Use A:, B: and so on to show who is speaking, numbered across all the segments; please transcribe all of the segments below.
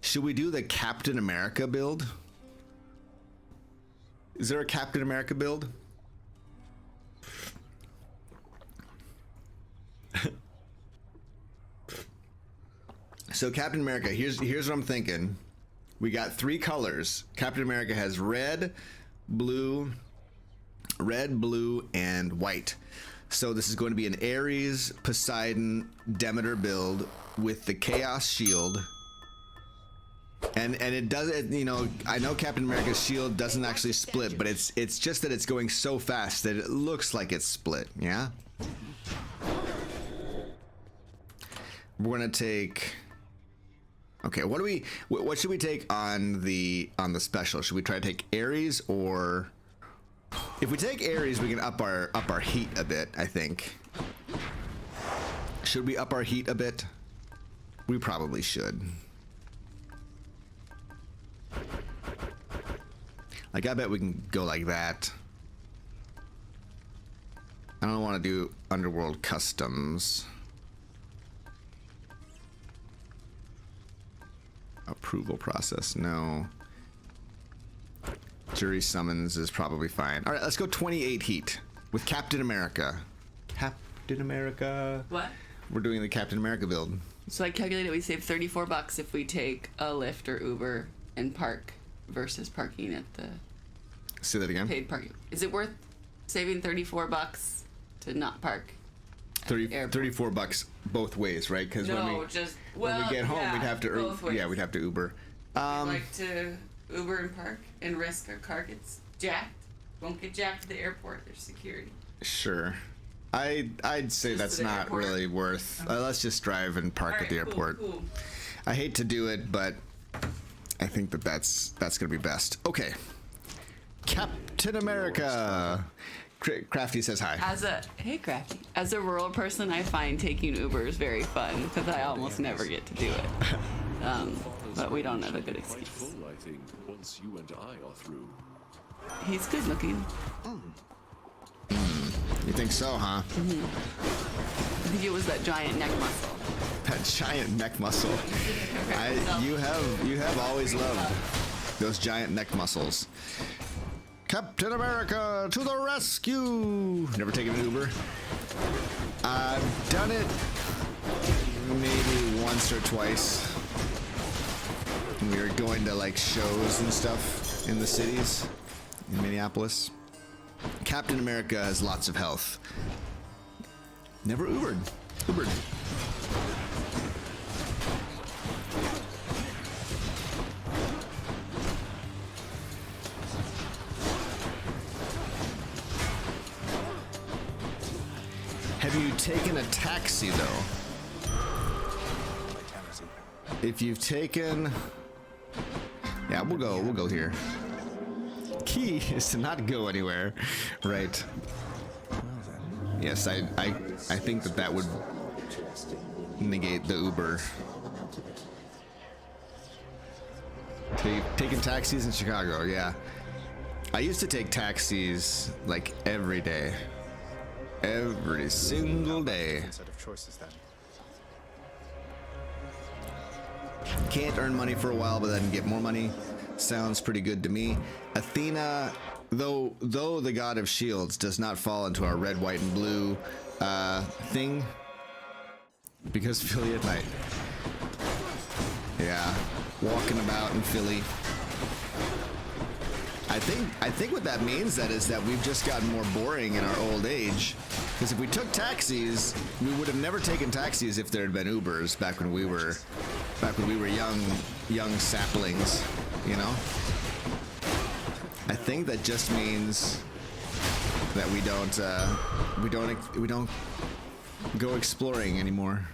A: Should we do the Captain America build? Is there a Captain America build? So Captain America, here's what I'm thinking. We got 3 colors. Captain America has red, blue, and white. So this is going to be an Ares, Poseidon, Demeter build with the Chaos Shield. And it does it, you know, I know Captain America's shield doesn't actually split, but it's just that it's going so fast that it looks like it's split, yeah? We're gonna take, okay, what should we take on the special? Should we try to take Ares, or if we take Ares we can up our heat a bit, I think. Should we up our heat a bit? We probably should. Like, I bet we can go like that. I don't want to do Underworld customs. Approval process, no. Jury summons is probably fine. All right, let's go 28 heat with Captain America. Captain America.
B: What?
A: We're doing the Captain America build.
B: So I calculated we save $34 if we take a Lyft or Uber and park versus parking at the
A: Say that again.
B: paid parking. Is it worth saving $34 to not park?
A: 34 bucks both ways, right? Because
B: No,
A: when we get home,
B: yeah,
A: we'd have to
B: both ways.
A: we'd have to Uber.
B: Like to Uber and park and risk our car gets jacked. Won't get jacked at the airport. There's security.
A: Sure. I'd say
B: Just
A: that's
B: to the
A: not
B: airport?
A: really worth. Let's just drive and park at
B: Alright,
A: the
B: cool,
A: airport.
B: cool.
A: I hate to do it, but I think that's gonna be best. Okay. Captain America. Crafty says hi.
B: Hey Crafty. As a rural person, I find taking Uber is very fun because I almost never get to do it. But we don't have a good excuse.
C: Full, I think, once you and I are through.
B: He's good looking.
A: You think so, huh?
B: I think it was that giant neck muscle.
A: That giant neck muscle. You have always loved those giant neck muscles. Captain America to the rescue! Never taken an Uber. I've done it maybe once or twice. We were going to like shows and stuff in the cities in Minneapolis. Captain America has lots of health. Never Ubered. Have you taken a taxi though? If you've taken, yeah, we'll go here. Key is to not go anywhere, right? Yes, I think that would negate the Uber. Taking taxis in Chicago, yeah. I used to take taxis like every day. Every single day. Can't earn money for a while, but then get more money. Sounds pretty good to me. Athena, though the god of shields, does not fall into our red, white, and blue thing because Philly at night. Yeah, walking about in Philly. I think what that means is that we've just gotten more boring in our old age. Because if we took taxis, we would have never taken taxis if there had been Ubers back when we were young saplings, you know? I think that just means that we don't go exploring anymore.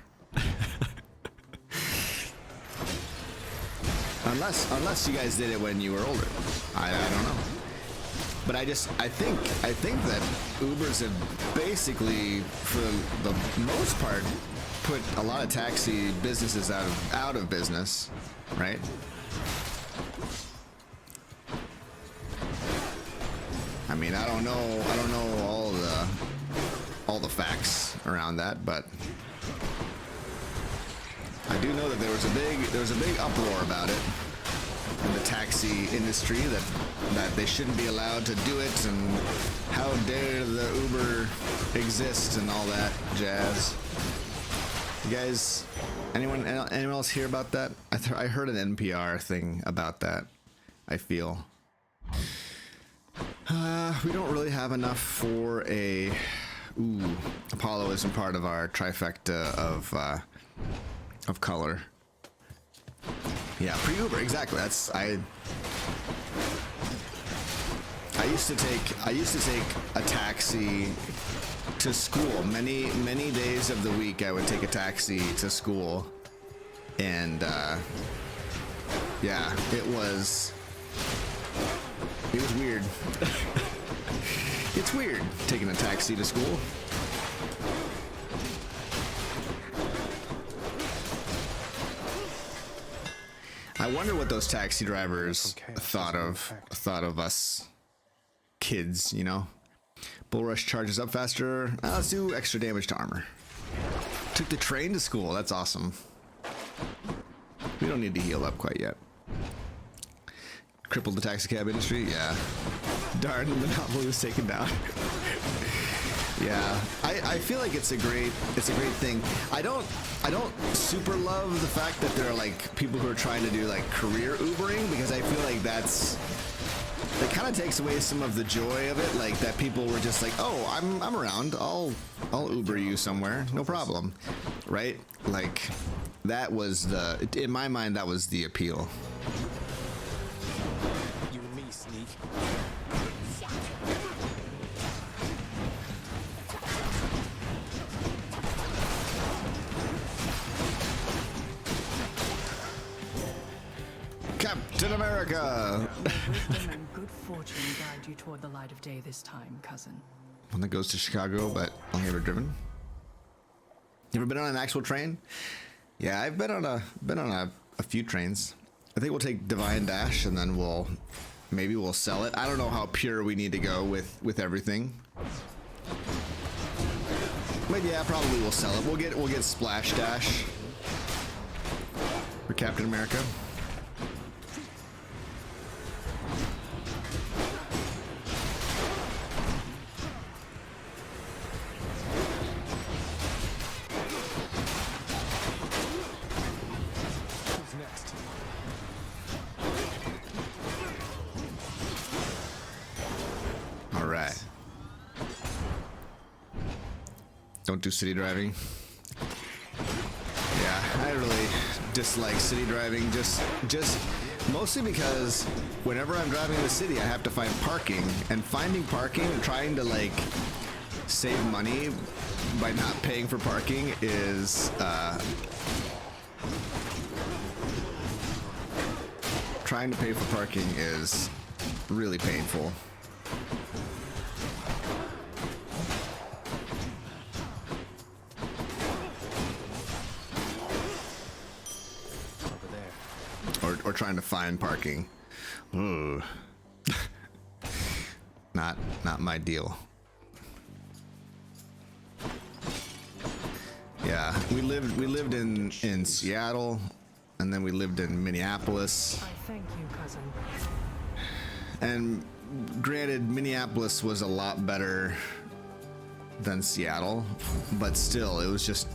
A: Unless you guys did it when you were older. I don't know. But I think that Ubers have basically, for the most part, put a lot of taxi businesses out of business, right? I mean, I don't know all the facts around that, but I do know that there was a big uproar about it in the taxi industry, that they shouldn't be allowed to do it, and how dare the Uber exist and all that jazz. You guys, anyone else hear about that? I heard an NPR thing about that. I feel we don't really have enough for a. Ooh, Apollo isn't part of our trifecta of color. Yeah, pre-Uber, exactly. That's I used to take a taxi to school. Many days of the week I would take a taxi to school, and yeah, it was weird. It's weird taking a taxi to school. I wonder what those taxi drivers thought of us kids, you know? Bull rush charges up faster. Let's do extra damage to armor. Took the train to school. That's awesome. We don't need to heal up quite yet. Crippled the taxi cab industry. Yeah. Darn, the monopoly was taken down. Yeah, I feel like it's a great thing. I don't super love the fact that there are like people who are trying to do like career Ubering, because I feel like that kind of takes away some of the joy of it. Like that people were just like, oh, I'm around, I'll Uber you somewhere, no problem, right? Like that was in my mind, that was the appeal.
D: You and me, sneak.
A: Captain America.
E: Wisdom and good fortune guide you toward the light of day this time, cousin.
A: One that goes to Chicago, but only ever driven. You ever been on an actual train? Yeah, I've been on a few trains. I think we'll take Divine Dash, and then maybe we'll sell it. I don't know how pure we need to go with everything. But yeah, probably we'll sell it. We'll get Splash Dash for Captain America. Don't do city driving. Yeah, I really dislike city driving, just mostly because whenever I'm driving in the city, I have to find parking, and finding parking and trying to like save money by not paying for parking is trying to pay for parking is really painful. Or trying to find parking. Ooh. not my deal. Yeah, we lived in Seattle, and then we lived in Minneapolis.
E: I thank you, cousin.
A: And granted, Minneapolis was a lot better than Seattle, but still, it was just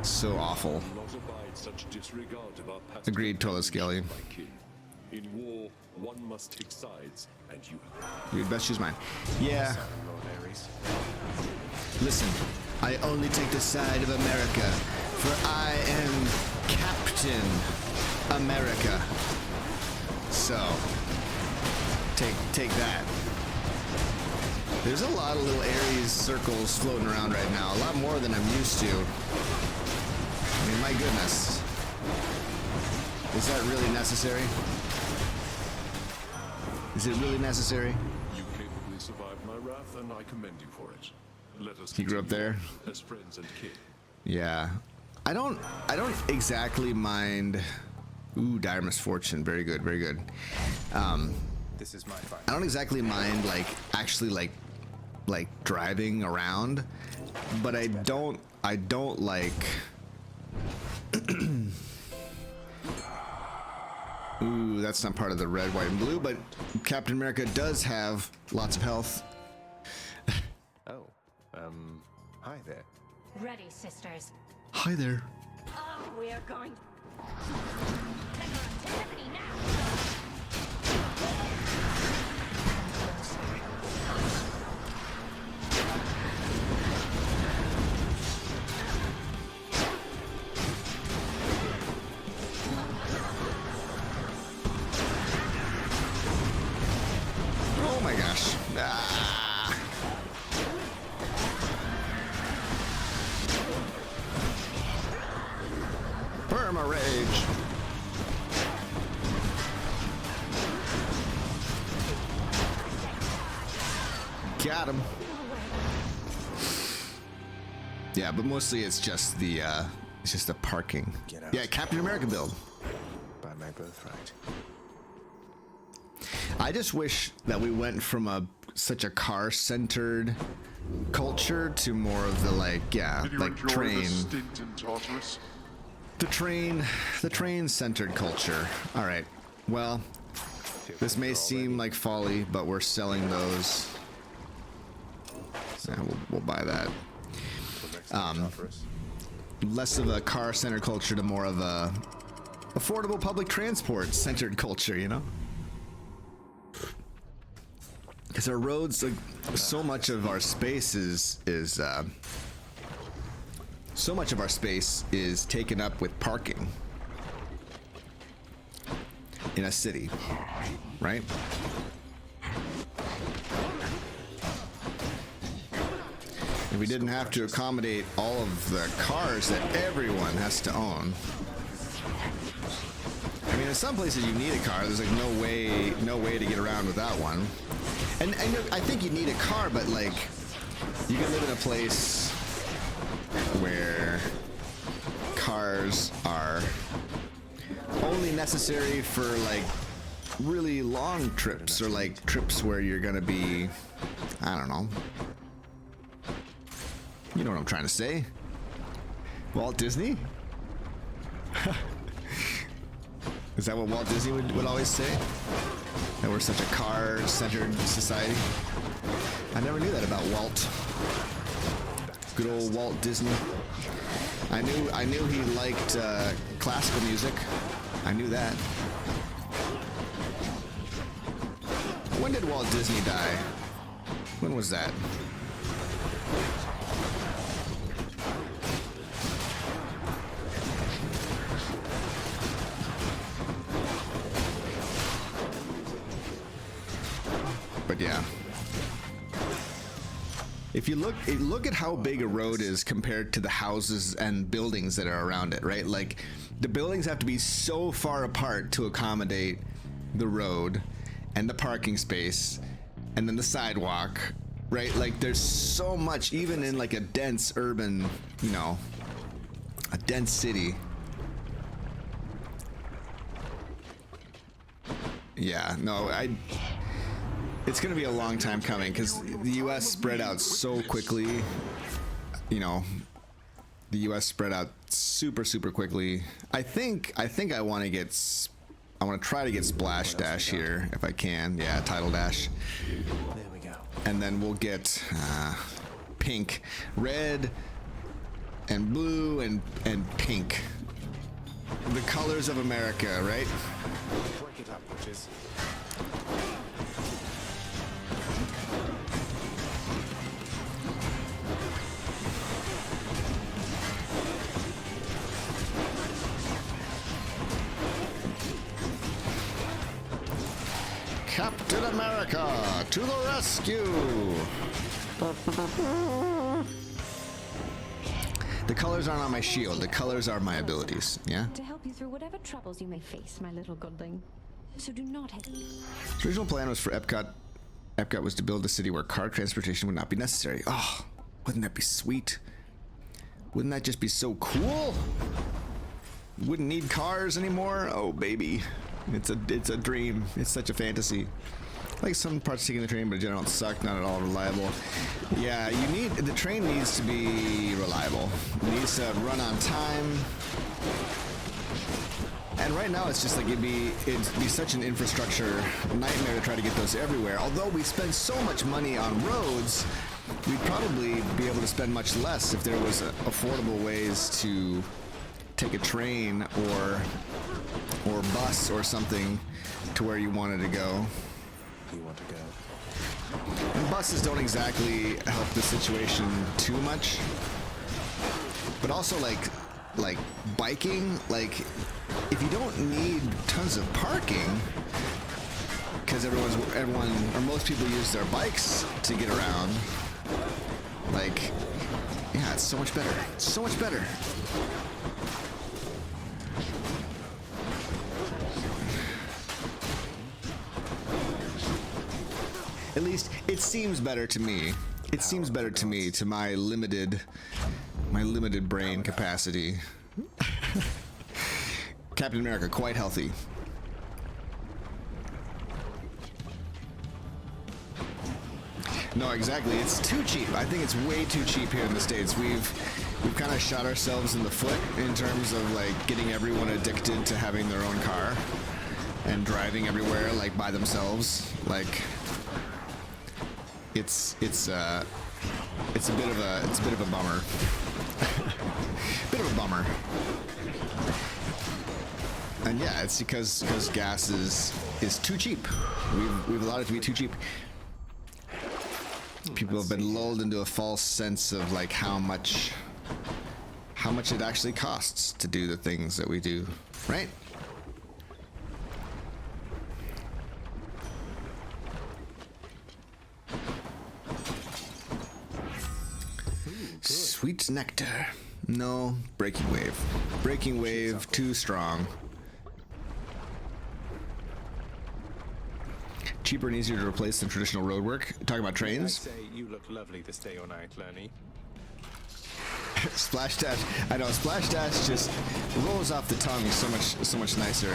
A: so awful.
C: Such disregard of our past.
A: Agreed, Toilet Skelly.
C: In war, one must take sides, and you
A: You'd best choose mine. Yeah. Listen, I only take the side of America, for I am Captain America. So, take that. There's a lot of little Aries circles floating around right now, a lot more than I'm used to. I mean, my goodness. Is that really necessary? Is it really necessary?
C: You capably survived my wrath, and I commend you for it. Let us
A: He grew up there?
C: as friends and kin.
A: Yeah. I don't exactly mind. Ooh, dire misfortune. Very good, very good.
D: This is my fight.
A: I don't exactly mind actually driving around, but I don't like Ooh, that's not part of the red, white, and blue, but Captain America does have lots of health.
D: Oh, hi there.
F: Ready, sisters.
A: Hi there.
F: Oh, we are going. Activity now.
A: Oh my gosh. Ah. Perma rage. Got him. Yeah, but mostly it's just the parking.
D: Get out.
A: Yeah, Captain America build.
D: By my birthright.
A: I just wish that we went from such a car-centered culture to more of the like
C: Enjoy the stint in Tartarus?
A: the train-centered culture. All right. Well, this may seem like folly, but we're selling those. Yeah, we'll buy that. Less of a car-centered culture to more of a affordable public transport-centered culture, you know? Because our roads, like, so much of our space is taken up with parking in a city, right? If we didn't have to accommodate all of the cars that everyone has to own. I mean, in some places you need a car. There's like no way to get around without one. And I think you need a car, but like, you can live in a place where cars are only necessary for like really long trips, or like trips where you're gonna be, I don't know. You know what I'm trying to say. Walt Disney? Is that what Walt Disney would always say? That we're such a car-centered society? I never knew that about Walt. Good old Walt Disney. I knew he liked classical music. I knew that. When did Walt Disney die? When was that? But yeah, if you look at how big a road is compared to the houses and buildings that are around it, right? Like, the buildings have to be so far apart to accommodate the road and the parking space and then the sidewalk, right? Like, there's so much, even in like a dense urban, you know, a dense city. Yeah, no, it's going to be a long time coming because the U.S. spread out so quickly. You know, the U.S. spread out super quickly. I think I want to try to get Splash Dash here if I can. Yeah, Title Dash.
D: There we go.
A: And then we'll get pink, red, and blue, and pink. The colors of America, right?
D: Break it up, witches.
A: Captain America to the rescue! The colors aren't on my shield. The colors are my abilities. Yeah.
F: To help you through whatever troubles you may face, my little goodling. So do not hesitate.
A: The original plan was for Epcot. Epcot was to build a city where car transportation would not be necessary. Oh, wouldn't that be sweet? Wouldn't that just be so cool? Wouldn't need cars anymore. Oh, baby. It's a dream. It's such a fantasy. like some parts taking the train, but in general it sucked, not at all reliable. Yeah, the train needs to be reliable. It needs to run on time. And right now it's just like it'd be such an infrastructure nightmare to try to get those everywhere. Although we spend so much money on roads, we'd probably be able to spend much less if there was affordable ways to take a train or bus or something to where you wanted to go.
D: You want to go?
A: And buses don't exactly help the situation too much. But also like biking, like if you don't need tons of parking, because everyone or most people use their bikes to get around, like, yeah, it's so much better. It's so much better. At least it seems better to me. It seems better to me, to my limited brain capacity. Captain America, quite healthy. No, exactly. It's too cheap. I think it's way too cheap here in the States. We've kind of shot ourselves in the foot in terms of like getting everyone addicted to having their own car and driving everywhere like by themselves. Like it's a bit of a bummer. Bit of a bummer. And yeah, it's because gas is too cheap. We've allowed it to be too cheap. People have been lulled into a false sense of like how much it actually costs to do the things that we do, right? Sweet nectar. No, breaking wave. Breaking wave, too strong. Cheaper and easier to replace than traditional road work. Talking about trains.
D: I say you look lovely this day or night, Lenny.
A: Splash dash. I know, splash dash just rolls off the tongue so much nicer,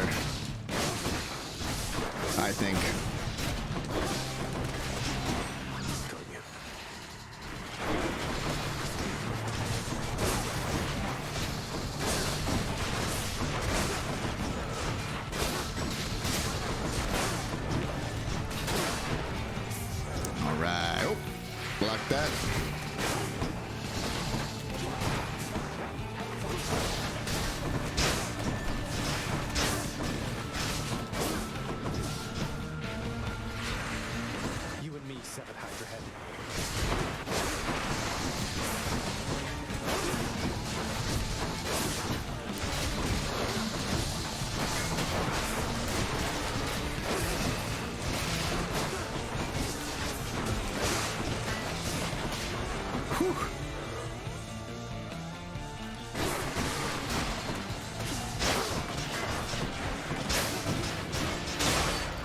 A: I think. Alright. Oh, block that.
D: You and me, severed Hydra head.
A: Whew.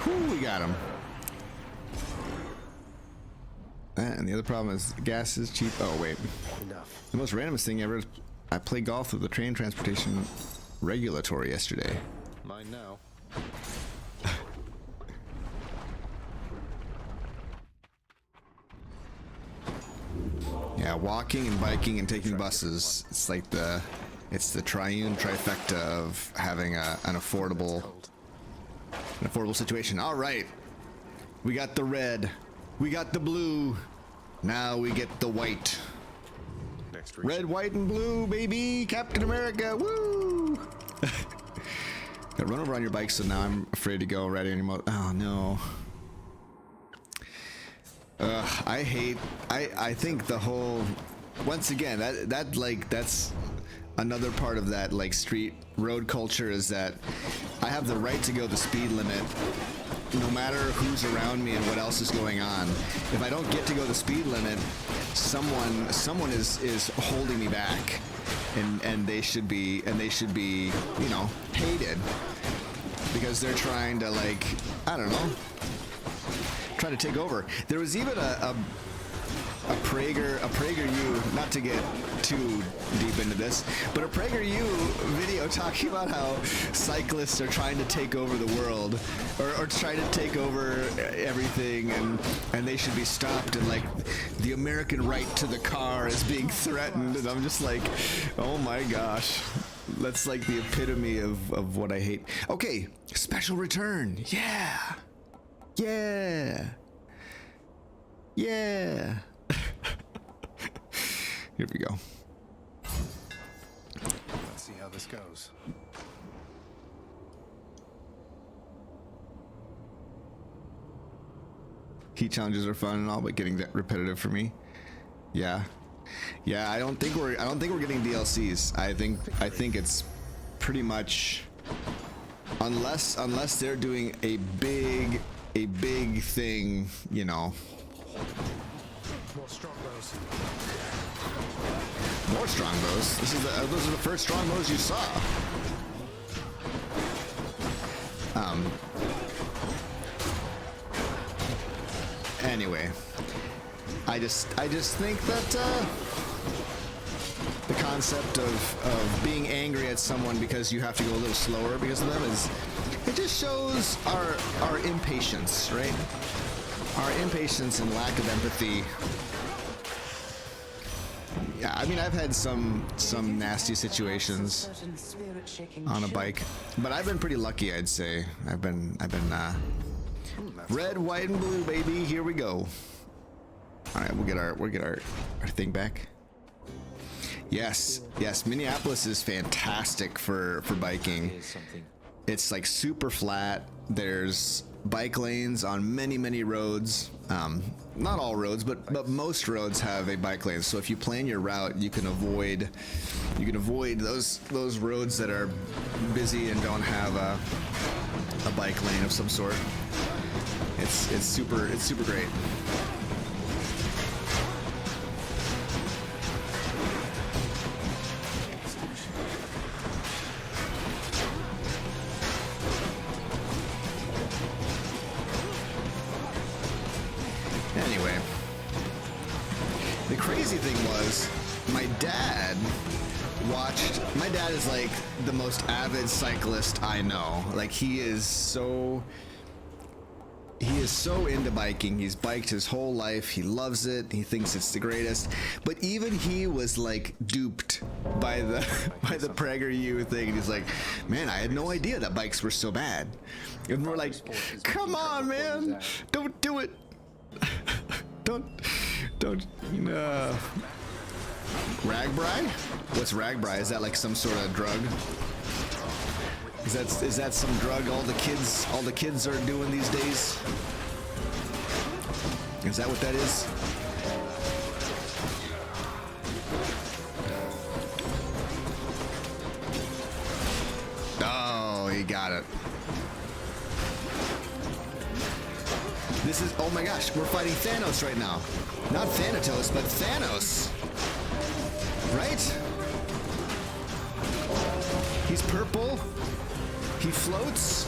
A: Whew, we got him. And the other problem is gas is cheap. Oh, wait.
D: Enough.
A: The most randomest thing ever is I played golf with the train transportation regulatory yesterday.
D: Mine now.
A: Yeah, walking and biking and taking buses. It's like the triune trifecta of having an affordable situation. All right, we got the red, we got the blue, now we get the white.
D: Next
A: Red, white, and blue, baby, Captain America, woo! Got run over on your bike, so now I'm afraid to go right anymore. Oh no. I think the whole, once again, that's another part of that like street road culture is that I have the right to go the speed limit no matter who's around me and what else is going on. If I don't get to go the speed limit, someone is holding me back, and they should be you know, hated because they're trying to, like, I don't know, trying to take over. There was even a PragerU, not to get too deep into this, but a PragerU video talking about how cyclists are trying to take over the world, or trying to take over everything, and they should be stopped, and like the American right to the car is being threatened, and I'm just like, oh my gosh. That's like the epitome of what I hate. Okay, special return. Yeah. Yeah. Yeah. Here we go.
D: Let's see how this goes.
A: Heat challenges are fun and all, but getting that repetitive for me. Yeah. Yeah, I don't think we're getting DLCs. I think it's pretty much, unless they're doing a big thing, you know.
D: More strongbows.
A: More strongbows. Those are the first strongbows you saw. Anyway, I just think that the concept of being angry at someone because you have to go a little slower because of them it just shows our impatience, right? Our impatience and lack of empathy. Yeah, I mean, I've had some nasty situations on a bike, but I've been pretty lucky, I'd say. I've been red, white, and blue, baby. Here we go. All right, we'll get our thing back. Yes, Minneapolis is fantastic for biking. It's like super flat. There's bike lanes on many roads. Not all roads, but most roads have a bike lane. So if you plan your route, you can avoid those roads that are busy and don't have a bike lane of some sort. It's super great. Anyway, the crazy thing was, my dad is like the most avid cyclist I know. Like, he is so into biking. He's biked his whole life. He loves it. He thinks it's the greatest. But even he was like duped by the PragerU thing. And he's like, man, I had no idea that bikes were so bad. And we're like, come on, man, don't do it. don't. Ragbri? What's Ragbri? Is that like some sort of drug? Is that some drug all the kids are doing these days? Is that what that is? Oh, he got it. This is, oh my gosh, we're fighting Thanos right now. Not Thanatos, but Thanos. Right? He's purple. He floats.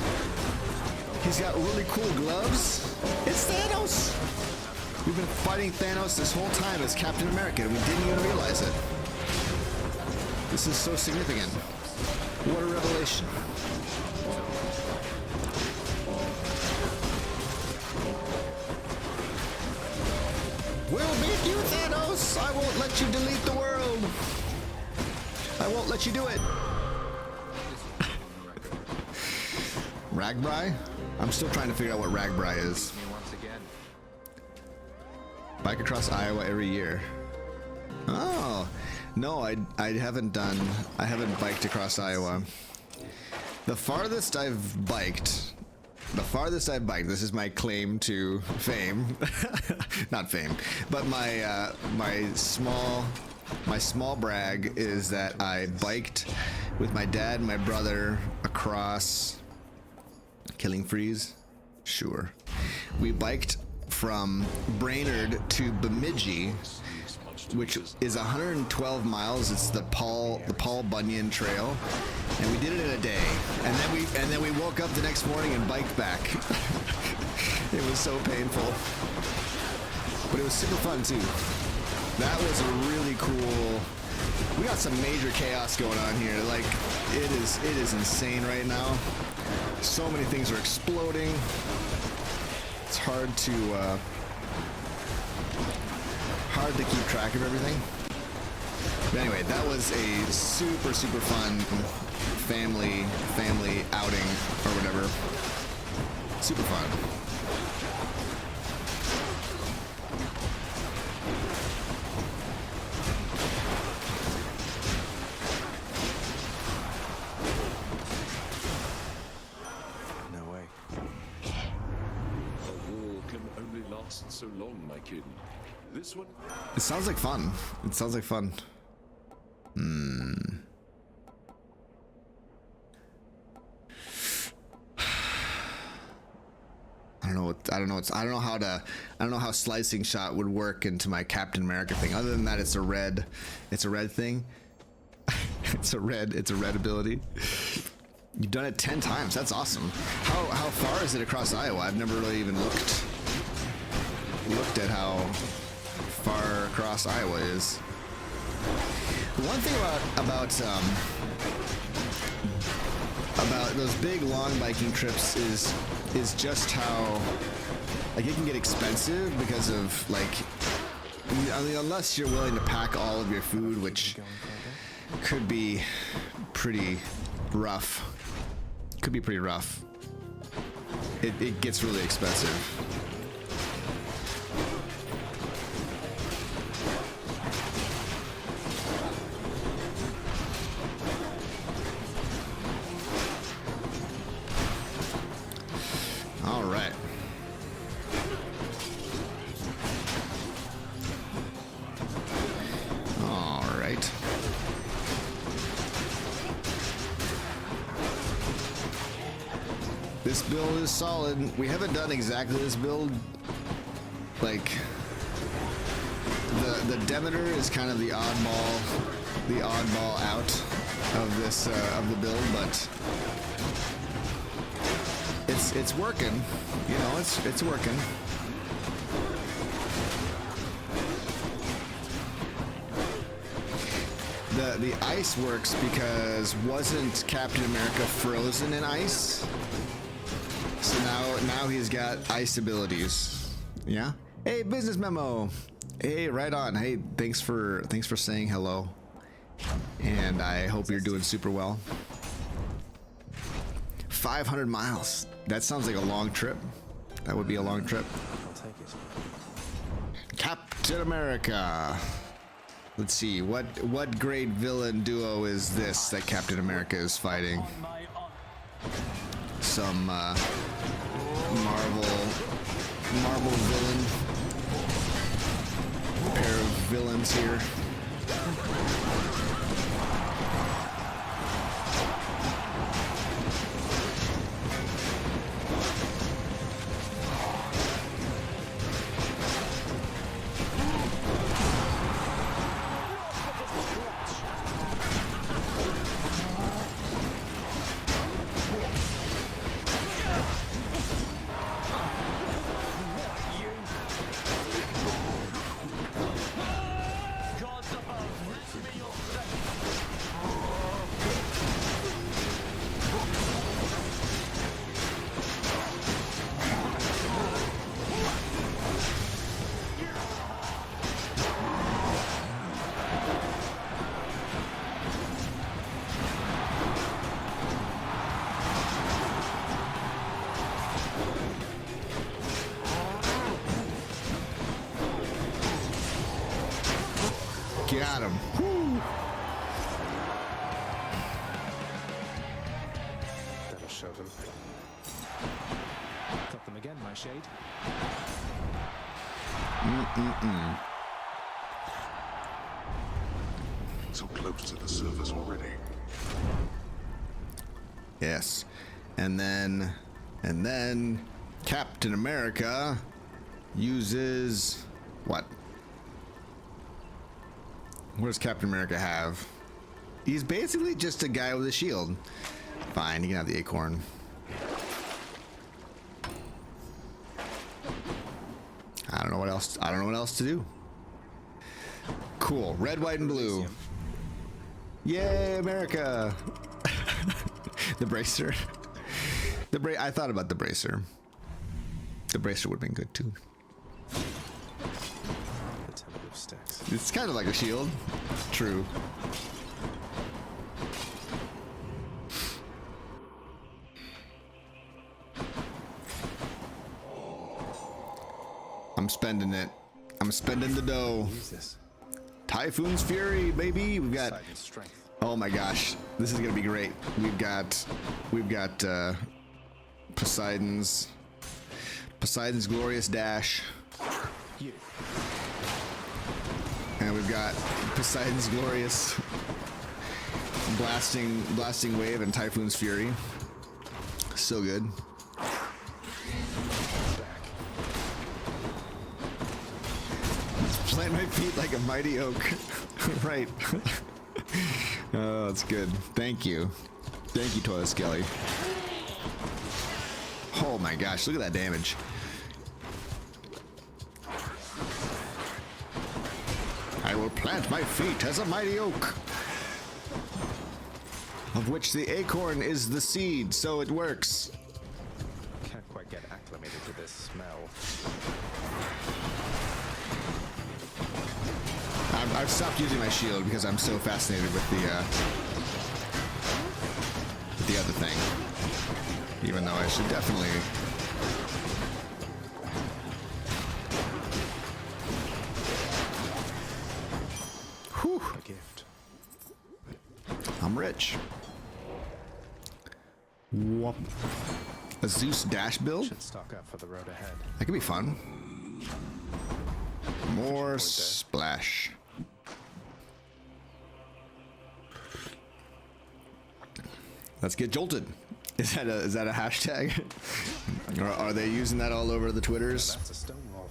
A: He's got really cool gloves. It's Thanos. We've been fighting Thanos this whole time as Captain America, and we didn't even realize it. This is so significant. What a revelation. We'll beat you, Thanos! I won't let you delete the world! I won't let you do it! Ragbri? I'm still trying to figure out what Ragbri is. Bike across Iowa every year. Oh! No, I haven't biked across Iowa. The farthest I've biked, this is my claim to fame. Not fame, but my small brag is that I biked with my dad and my brother across Killing Freeze. Sure. We biked from Brainerd to Bemidji, which is 112 miles. It's the Paul Bunyan Trail, and we did it in a day. And then we woke up the next morning and biked back. It was so painful, but it was super fun too. That was a really cool We got some major chaos going on here. Like, it is insane right now. So many things are exploding. It's hard to keep track of everything. But anyway, that was a super fun family outing or whatever. Super fun.
D: No way.
C: A war can only last so long, my kid. This one?
A: It sounds like fun. It sounds like fun. I don't know how slicing shot would work into my Captain America thing. Other than that, it's a red thing. it's a red ability. You've done it 10 times. That's awesome. How far is it across Iowa? I've never really even looked at how far across Iowa is. One thing about those big long biking trips is just how, like, it can get expensive because of, like, I mean, unless you're willing to pack all of your food, which could be pretty rough. Could be pretty rough. It gets really expensive. All right. All right. This build is solid. We haven't done exactly this build. Like, the Demeter is kind of the oddball out of this of the build, but it's working. You know, it's working. The ice works because wasn't Captain America frozen in ice? So now he's got ice abilities. Yeah. Hey, business memo. Hey, right on. Hey, thanks for saying hello. And I hope you're doing super well. 500 miles. That sounds like a long trip. That would be a long trip.
D: I'll take it.
A: Captain America. Let's see, what great villain duo is this that Captain America is fighting? Some Marvel villain. Pair of villains here. Got him. Woo.
D: That'll show them. Got them again, my shade.
C: So close to the surface already.
A: Yes. And then Captain America uses what? What does Captain America have? He's basically just a guy with a shield. Fine, you can have the acorn. I don't know what else to do. Cool. Red, white, and blue. Yay, America! The bracer. I thought about the bracer. The bracer would have been good too.
D: The tentative STYX.
A: It's kind of like a shield. True. I'm spending it. I'm spending the dough.
D: Use this.
A: Typhoon's Fury, baby. We've got.
D: Poseidon's strength.
A: Oh my gosh, this is gonna be great. We've got Poseidon's glorious dash,
D: You.
A: and we've got Poseidon's glorious blasting wave and Typhoon's Fury. So good. Plant my feet like a mighty oak. Right. Oh, that's good. Thank you. Thank you, Toilet Skelly. Oh my gosh, look at that damage. I will plant my feet as a mighty oak, of which the acorn is the seed, so it works.
D: Can't quite get acclimated to this smell.
A: I've stopped using my shield because I'm so fascinated with the other thing. Even though I should definitely. Whew.
D: A gift.
A: I'm rich. Whoop. A Zeus dash build?
D: Should stock up for the road ahead.
A: That could be fun. More splash. Let's get jolted. Is that a hashtag? Or are they using that all over the Twitters?
D: That's a stone wall.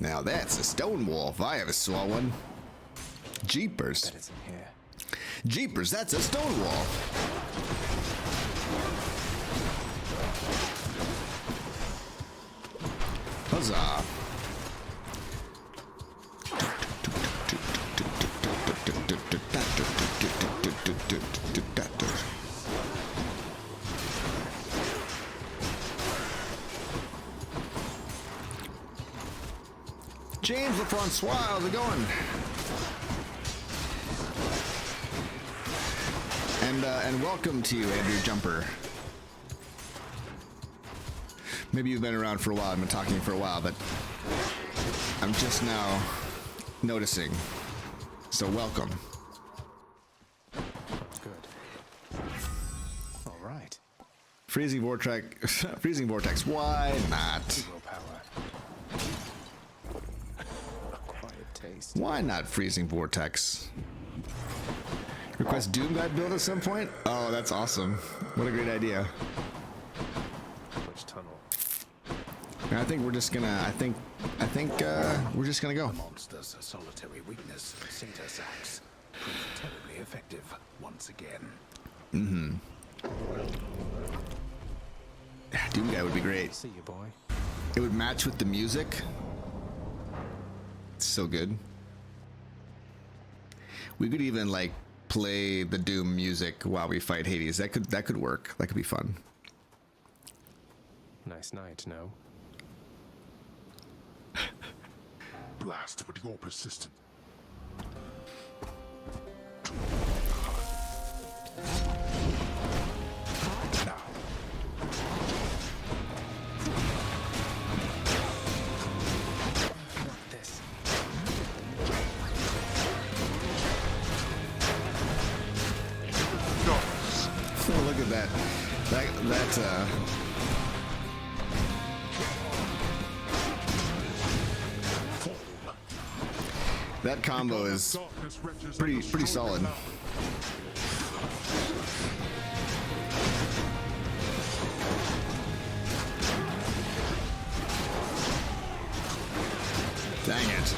A: Now that's a stone wall if I ever saw one. Jeepers.
D: Bet it's in here.
A: Jeepers, that's a stone wall. Huzzah. James LaFrancois, how's it going? And welcome to you, Andrew Jumper. Maybe you've been around for a while. I've been talking for a while, but I'm just now noticing. So welcome.
D: Good. All right.
A: Freezing vortex. Freezing vortex. Why not?
D: Willpower. A quiet taste.
A: Why not freezing vortex? Request Doom God build at some point? Oh, that's awesome. What a great idea.
D: Which tunnel?
A: And I think we're just gonna. I think we're just gonna go.
G: Monster's solitary weakness, Satyr Sax, proved terribly effective once again.
A: Doom Guy would be great.
D: See you, boy.
A: It would match with the music. It's so good. We could even like play the Doom music while we fight Hades. That could work. That could be fun.
D: Nice night, no?
C: Blast, but you're persistent.
G: Now,
D: This.
A: Oh, look at that. That combo is pretty solid. Dang it.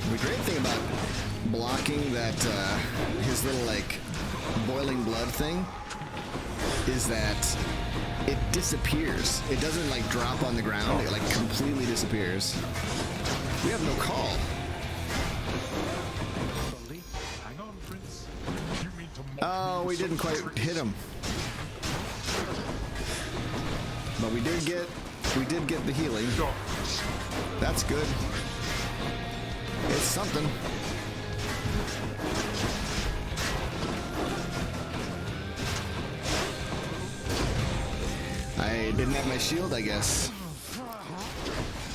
A: The great thing about blocking that, his little, like, boiling blood thing is that it disappears. It doesn't, like, drop on the ground. It, like, completely disappears. We have no call.
C: Hang on, Prince. You mean to mock
A: Oh,
C: me
A: we
C: with
A: didn't
C: some
A: quite
C: tricks?
A: hit him. But we did get the healing. That's good. It's something. I didn't have my shield, I guess.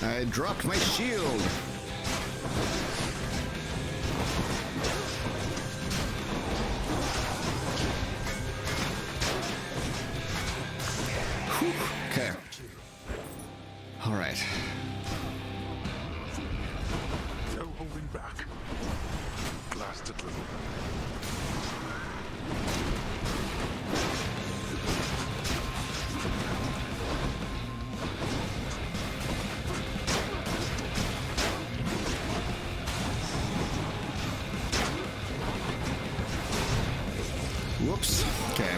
A: I dropped my shield. Whew. Okay. All right.
C: No holding back. Blast it, little.
A: Whoops. Okay.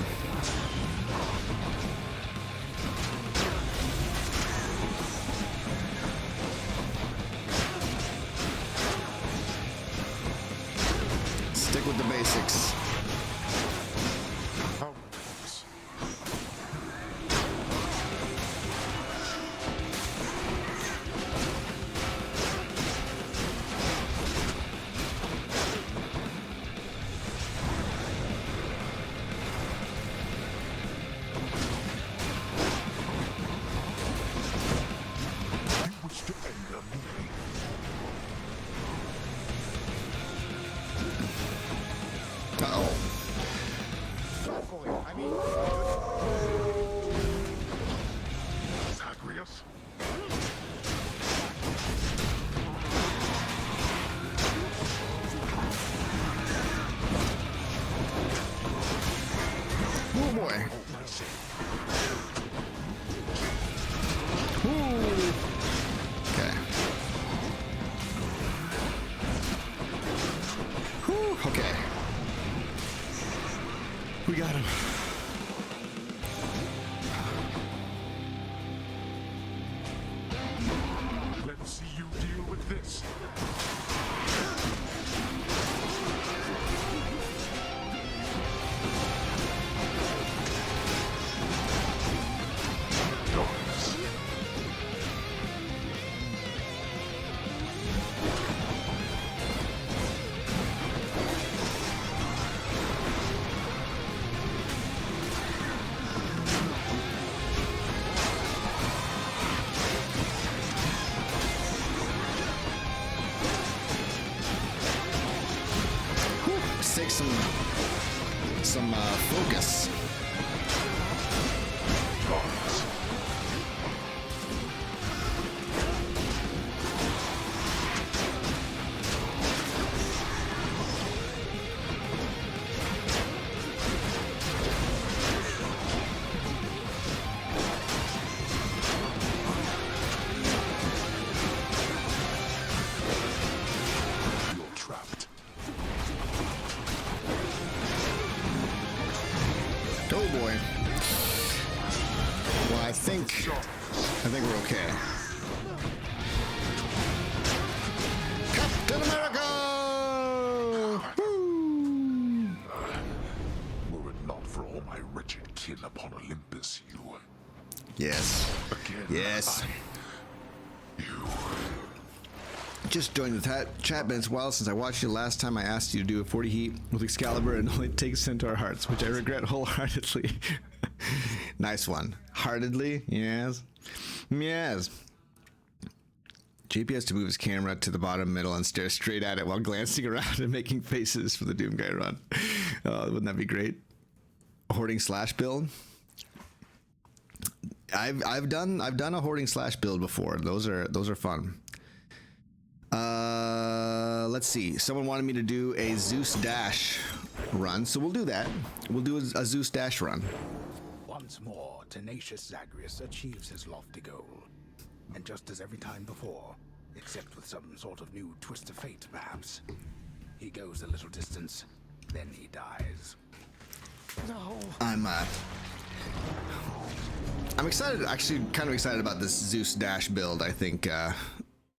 A: Stick with the basics.
C: How? You wish to end a meeting.
A: Uh-oh.
C: Zagreus?
A: Oh boy. Ooh. Okay. Whew, okay. We got him.
C: Let's see you deal with this.
A: Let's take some focus.
C: You're trapped.
A: Oh boy. Well, I think we're okay. Captain America! Woo!
C: Were it not for all my wretched kin upon Olympus, you...
A: Yes.
C: Again,
A: Yes.
C: You...
A: Just joined the chat, but it's a while since I watched you. Last time I asked you to do a 40 heat with Excalibur and only takes Centaur Hearts, which I regret wholeheartedly. Nice one. Heartedly? Yes. Yes. JP has to move his camera to the bottom middle and stare straight at it while glancing around and making faces for the Doom Guy run. Oh, wouldn't that be great? Hoarding slash build? I've done a hoarding slash build before. Those are fun. Let's see. Someone wanted me to do a Zeus dash run, so we'll do that. We'll do a Zeus dash run.
G: Once more, tenacious Zagreus achieves his lofty goal. And just as every time before, except with some sort of new twist of fate, perhaps, He goes a little distance, then he dies.
A: I'm excited, actually kind of excited about this Zeus dash build. I think